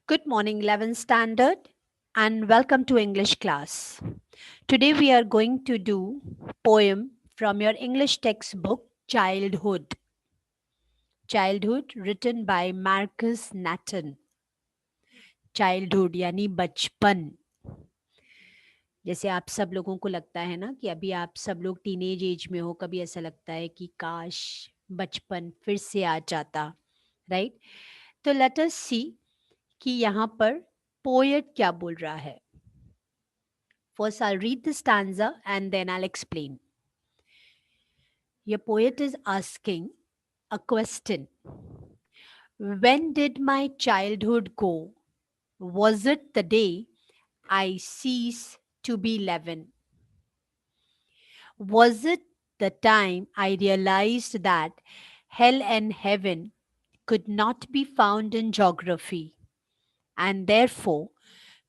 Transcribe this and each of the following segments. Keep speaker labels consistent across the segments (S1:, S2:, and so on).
S1: Good morning, 11th standard, and welcome to English class. Today we are going to do poem from your English textbook Childhood. Childhood written by Marcus Nathan. Childhood यानी बचपन. जैसे आप सब लोगों को लगता है ना कि अभी आप सब लोग टीनेज एज में हो, कभी ऐसा लगता है कि काश बचपन फिर से आ जाता, राइट? तो लेट अस सी कि यहाँ पर पोएट क्या बोल रहा है. First, I'll read the stanza and then I'll explain. Your poet is asking a question. When did my childhood go? Was it the day I ceased to be 11? Was it the time I realized that hell and heaven could not be found in geography and therefore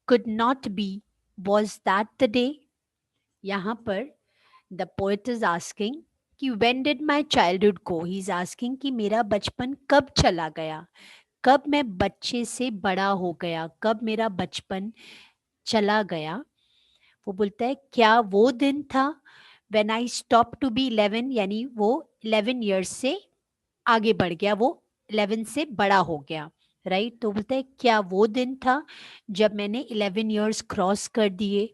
S1: could not be? Was that the day? यहाँ पर the poet is asking कि when did my childhood go. He is asking कि मेरा बचपन कब चला गया, कब मैं बच्चे से बड़ा हो गया, कब मेरा बचपन चला गया. वो बोलता है क्या वो दिन था when I stop to be 11, यानी वो 11 ईयर्स से आगे बढ़ गया, वो 11 से बड़ा हो गया, राइट. तो बोलता है क्या वो दिन था जब मैंने 11 ईयर्स क्रॉस कर दिए,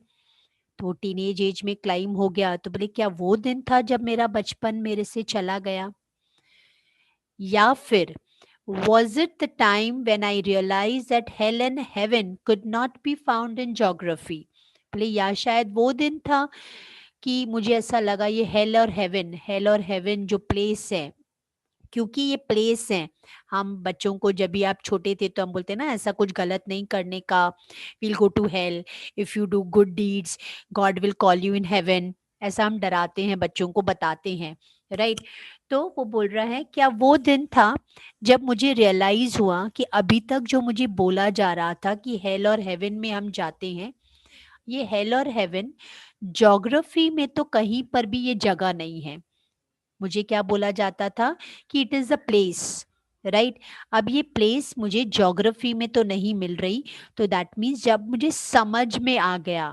S1: तो टीनेज एज में क्लाइम हो गया. तो बोले क्या वो दिन था जब मेरा बचपन मेरे से चला गया, या फिर was it the time when I realized that hell and heaven could not be found in geography. बोले या शायद वो दिन था कि मुझे ऐसा लगा ये हेल और हेवन जो प्लेस है, क्योंकि ये प्लेस हैं. हम बच्चों को जब भी आप छोटे थे तो हम बोलते हैं ना ऐसा कुछ गलत नहीं करने का, will go to hell, if you do good deeds God will call you in heaven. ऐसा हम डराते हैं, बच्चों को बताते हैं, राइट. तो वो बोल रहा है क्या वो दिन था जब मुझे रियलाइज हुआ कि अभी तक जो मुझे बोला जा रहा था कि हेल और हेवन में हम जाते हैं, ये हेल और हेवन ज्योग्राफी में तो कहीं पर भी ये जगह नहीं है. मुझे क्या बोला जाता था कि it is a place, right. अब ये प्लेस मुझे ज्योग्राफी में तो नहीं मिल रही, तो दैट मीन्स जब मुझे समझ में आ गया,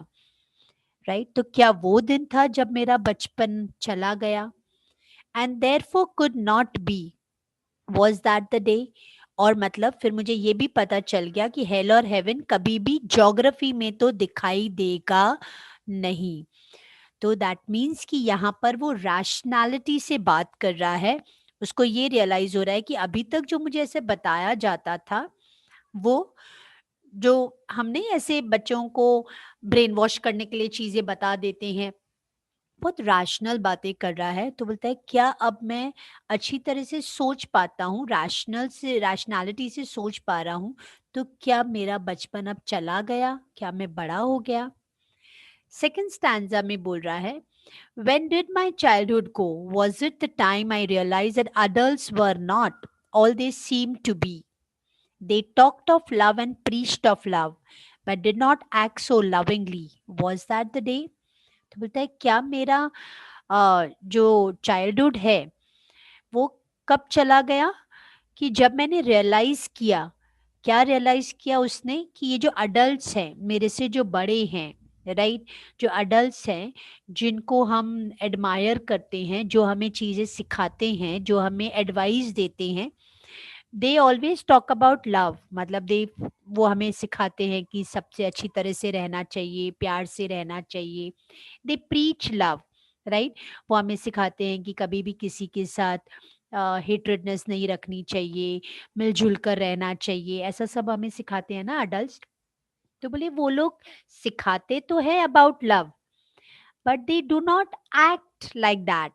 S1: राइट. तो क्या वो दिन था जब मेरा बचपन चला गया. And therefore could not be, was that the day. और मतलब फिर मुझे ये भी पता चल गया कि हेल और हेवन कभी भी ज्योग्राफी में तो दिखाई देगा नहीं. तो दैट मीन्स कि यहाँ पर वो रैशनैलिटी से बात कर रहा है. उसको ये रियलाइज हो रहा है कि अभी तक जो मुझे ऐसे बताया जाता था, वो जो हमने ऐसे बच्चों को ब्रेन वॉश करने के लिए चीज़ें बता देते हैं, बहुत रैशनल बातें कर रहा है. तो बोलता है क्या अब मैं अच्छी तरह से सोच पाता हूँ, रैशनैलिटी से सोच पा रहा हूँ, तो क्या मेरा बचपन अब चला गया, क्या मैं बड़ा हो गया. सेकंड स्टैंजा में बोल रहा है when did my childhood go? Was it the time I realized that adults were not all they seemed to be? They talked of love and preached of love, but did not act so lovingly. Was that the day? तो बोलता है क्या मेरा जो childhood है वो कब चला गया कि जब मैंने रियलाइज किया. क्या रियलाइज किया उसने कि ये जो अडल्ट्स हैं, मेरे से जो बड़े हैं, राइट, जो अडल्ट्स हैं, जिनको हम एडमायर करते हैं, जो हमें चीज़ें सिखाते हैं, जो हमें एडवाइस देते हैं, they always talk about love. मतलब दे वो हमें सिखाते हैं कि सबसे अच्छी तरह से रहना चाहिए, प्यार से रहना चाहिए. दे प्रीच लव, राइट. वो हमें सिखाते हैं कि कभी भी किसी के साथ हेट्रेडनेस नहीं रखनी चाहिए, मिलजुल कर रहना चाहिए, ऐसा सब हमें सिखाते हैं ना अडल्ट. तो बोले वो लोग सिखाते तो है about love, but they do not act like that.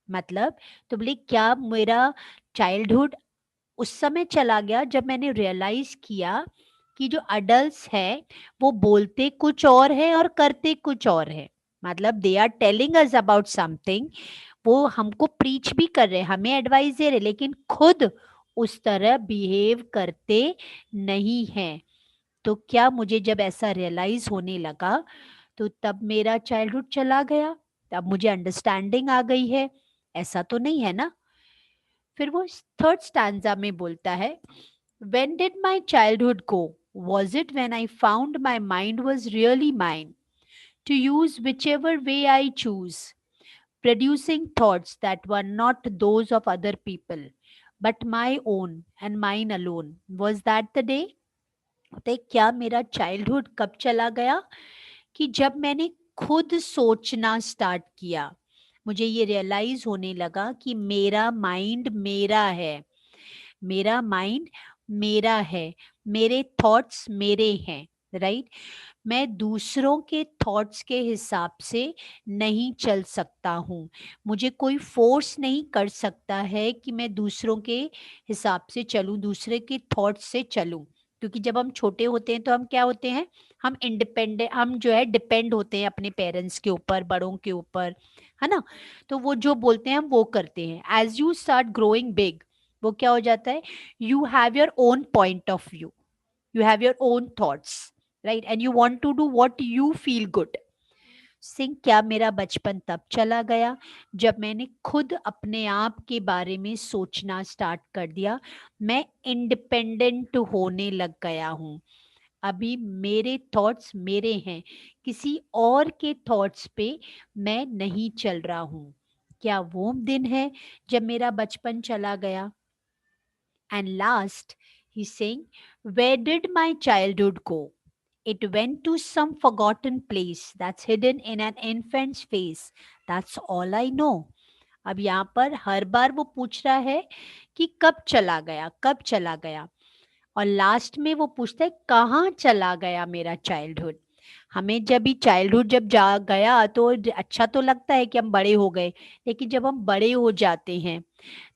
S1: मतलब तो बोले क्या मेरा चाइल्डहुड उस समय चला गया जब मैंने रियलाइज किया कि जो अडल्ट्स हैं वो बोलते कुछ और है और करते कुछ और है. मतलब they are telling us about something, वो हमको प्रीच भी कर रहे हैं, हमें एडवाइस दे रहे, लेकिन खुद उस तरह बिहेव करते नहीं हैं. तो क्या मुझे जब ऐसा रियलाइज होने लगा तो तब मेरा चाइल्डहुड चला गया, तब मुझे अंडरस्टैंडिंग आ गई है, ऐसा तो नहीं है ना. फिर वो थर्ड स्टैंजा में बोलता है when did my childhood go. Was it when I found my mind was really mine, to use whichever way I choose, producing thoughts that were not those of other people, but my own and mine alone? Was that the day? ते क्या मेरा childhood कब चला गया कि जब मैंने खुद सोचना स्टार्ट किया, मुझे ये रियलाइज होने लगा कि मेरा माइंड मेरा है, मेरा माइंड मेरा है, मेरे थॉट्स मेरे हैं, राइट? मैं दूसरों के थॉट्स के हिसाब से नहीं चल सकता हूँ। मुझे कोई फोर्स नहीं कर सकता है कि मैं दूसरों के हिसाब से चलूँ, दूसरे के थॉट्स से चलूँ। क्योंकि जब हम छोटे होते हैं तो हम क्या होते हैं, हम इंडिपेंडेंट, हम जो है डिपेंड होते हैं अपने पेरेंट्स के ऊपर, बड़ों के ऊपर, है ना? तो वो जो बोलते हैं हम वो करते हैं। As you start growing big, वो क्या हो जाता है, you have your own point of view, you have your own thoughts, right? And you want to do what you feel good. Singh, क्या मेरा बचपन तब चला गया जब मैंने खुद अपने आप के बारे में सोचना स्टार्ट कर दिया, मैं इंडिपेंडेंट होने लग गया हूँ। अभी मेरे थॉट्स मेरे हैं, किसी और के थॉट्स पे मैं नहीं चल रहा हूँ। क्या वो दिन है जब मेरा बचपन चला गया? And last, he's saying, where did my childhood go? It went to some forgotten place that's hidden in an infant's face. That's all I know. अब यहाँ पर हर बार वो पूछ रहा है कि कब चला गया, कब चला गया, और लास्ट में वो पूछता है कहाँ चला गया मेरा चाइल्डहुड। हमें जब भी चाइल्डहुड जब जा गया तो अच्छा तो लगता है कि हम बड़े हो गए, लेकिन जब हम बड़े हो जाते हैं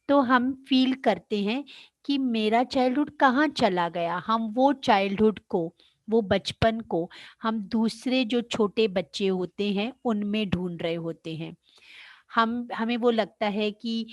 S1: तो हम फील करते हैं कि मेरा चाइल्डहुड कहाँ चला गया। हम वो चाइल्डहुड को, वो बचपन को हम दूसरे जो छोटे बच्चे होते हैं उनमें ढूंढ रहे होते हैं। हमें वो लगता है कि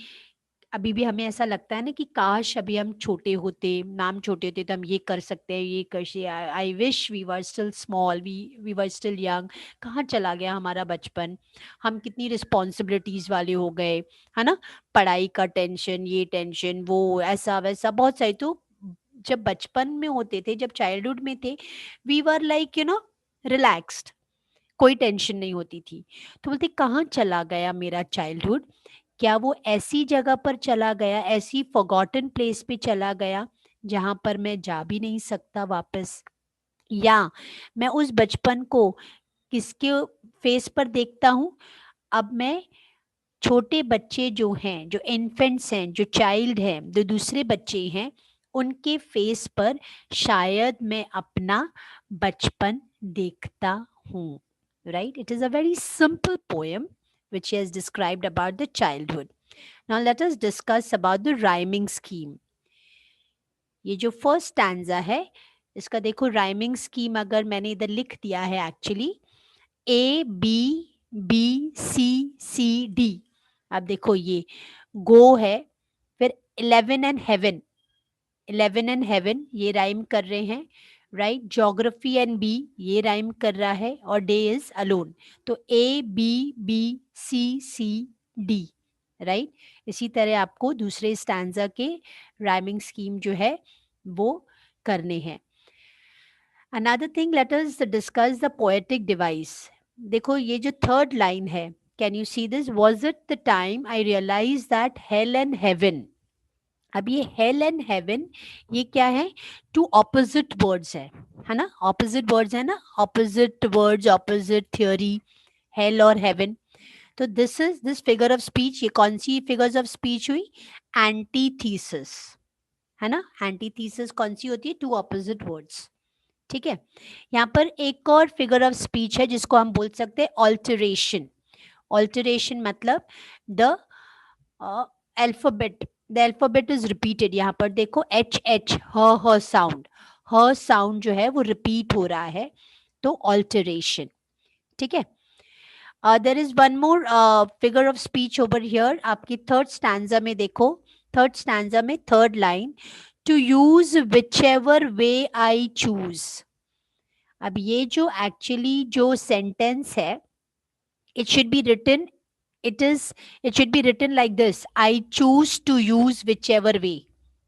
S1: अभी भी हमें ऐसा लगता है ना कि काश अभी हम छोटे होते, नाम छोटे होते तो हम ये कर सकते हैं, ये कर से, I wish we were still small, we were still young. कहाँ चला गया हमारा बचपन, हम कितनी रिस्पॉन्सिबिलिटीज वाले हो गए, है ना? पढ़ाई का टेंशन, ये टेंशन, वो ऐसा वैसा बहुत सारी। तो जब बचपन में होते थे, जब चाइल्डहुड में थे, वी वर लाइक रिलैक्स्ड, कोई टेंशन नहीं होती थी। तो बोलते कहाँ चला गया मेरा चाइल्डहुड? क्या वो ऐसी जगह पर चला गया, ऐसी फॉरगॉटन प्लेस पे चला गया जहां पर मैं जा भी नहीं सकता वापस? या मैं उस बचपन को किसके फेस पर देखता हूँ? अब मैं छोटे बच्चे जो हैं, जो इन्फेंट्स हैं, जो चाइल्ड हैं, जो दूसरे बच्चे हैं, उनके फेस पर शायद मैं अपना बचपन देखता हूँ, right? It is a very simple poem which he has described about the childhood. Now let us discuss about the rhyming scheme. ये जो फर्स्ट स्टैंजा है, इसका देखो राइमिंग स्कीम अगर मैंने इधर लिख दिया है actually, A B B C C D. अब देखो ये गो है, फिर 11 एंड हेवन, 11 एंड हेवन ये राइम कर रहे हैं, राइट? ज्योग्राफी एंड बी ये राइम कर रहा है, और डे इज अलोन। तो A B B C C D, right? इसी तरह आपको दूसरे स्टैंजा के राइमिंग स्कीम जो है वो करने हैं। Another thing, let us discuss the poetic device. देखो ये जो थर्ड लाइन है, can you see this? Was it the time I realise that hell and heaven. अब ये हेल एंड हेवन ये क्या है? टू ऑपोजिट वर्ड्स है ना? ऑपोजिट वर्ड्स है ना, opposite words, opposite theory, hello और हेवन। तो this is this figure of speech, ये कौन सी फिगर्स ऑफ स्पीच हुई? एंटीथीसिस, है ना? एंटीथीसिस कौन सी होती है? टू ऑपोजिट वर्ड्स, ठीक है? यहाँ पर एक और फिगर ऑफ स्पीच है जिसको हम बोल सकते हैं ऑल्टरेशन। ऑल्टरेशन मतलब the alphabet, the alphabet is repeated. यहाँ पर देखो एच एच, ह साउंड, ह साउंड जो है वो रिपीट हो रहा है, तो ऑल्टरेशन, ठीक है? There is one more figure of speech over here, आपकी थर्ड स्टैंजा में देखो, थर्ड स्टैंजा में third line, to use whichever way I choose. अब ये जो एक्चुअली जो सेंटेंस है, it should be written, it should be written like this, I choose to use whichever way,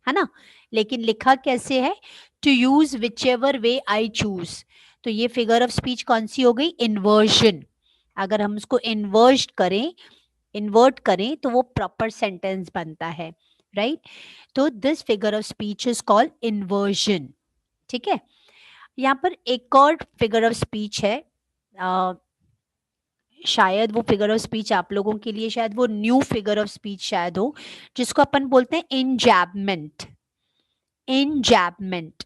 S1: है ना? लेकिन लिखा कैसे है? To use whichever way I choose. तो ये फिगर ऑफ स्पीच कौन सी हो गई? इन्वर्जन। अगर हम उसको इन्वर्ट करें तो वो प्रॉपर सेंटेंस बनता है, राइट? तो this figure of speech is called inversion. ठीक है। यहाँ पर एक और फिगर ऑफ स्पीच है, शायद वो फिगर ऑफ स्पीच आप लोगों के लिए शायद वो न्यू फिगर ऑफ स्पीच शायद हो, जिसको अपन बोलते हैं इंजैबमेंट। इंजैबमेंट।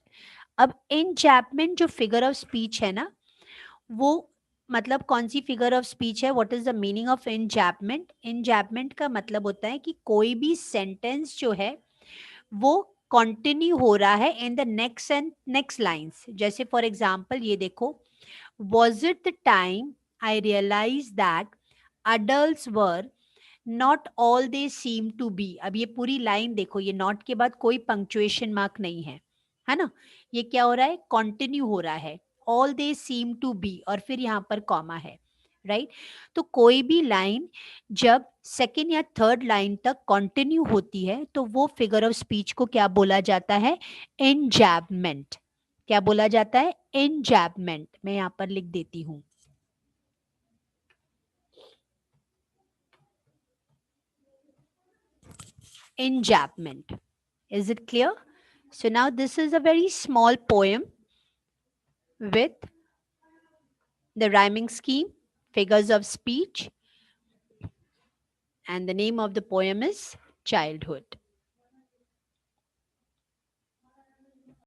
S1: अब इंजैबमेंट जो फिगर ऑफ स्पीच है ना, वो मतलब कौन सी फिगर ऑफ स्पीच है? What is the meaning of enjambment? Enjambment का मतलब होता है कि कोई भी सेंटेंस जो है वो कंटिन्यू हो रहा है in the next and next lines. जैसे फॉर एग्जांपल ये देखो, was it the time I realized that adults were not all they seem to be। अब ये पूरी लाइन देखो, ये नॉट के बाद कोई पंक्चुएशन मार्क नहीं है ना? ये क्या हो रहा है? कंटिन्यू हो रहा है, all they seem to be, और फिर यहाँ पर कॉमा है, राइट? तो कोई भी लाइन जब सेकेंड या थर्ड लाइन तक कंटिन्यू होती है तो वो फिगर ऑफ स्पीच को क्या बोला जाता है? इंजैबमेंट। क्या बोला जाता है? इंजैबमेंट। मैं यहाँ पर लिख देती हूँ, enjambment. Is it clear? So now this is a very small poem with the rhyming scheme, figures of speech, and the name of the poem is Childhood.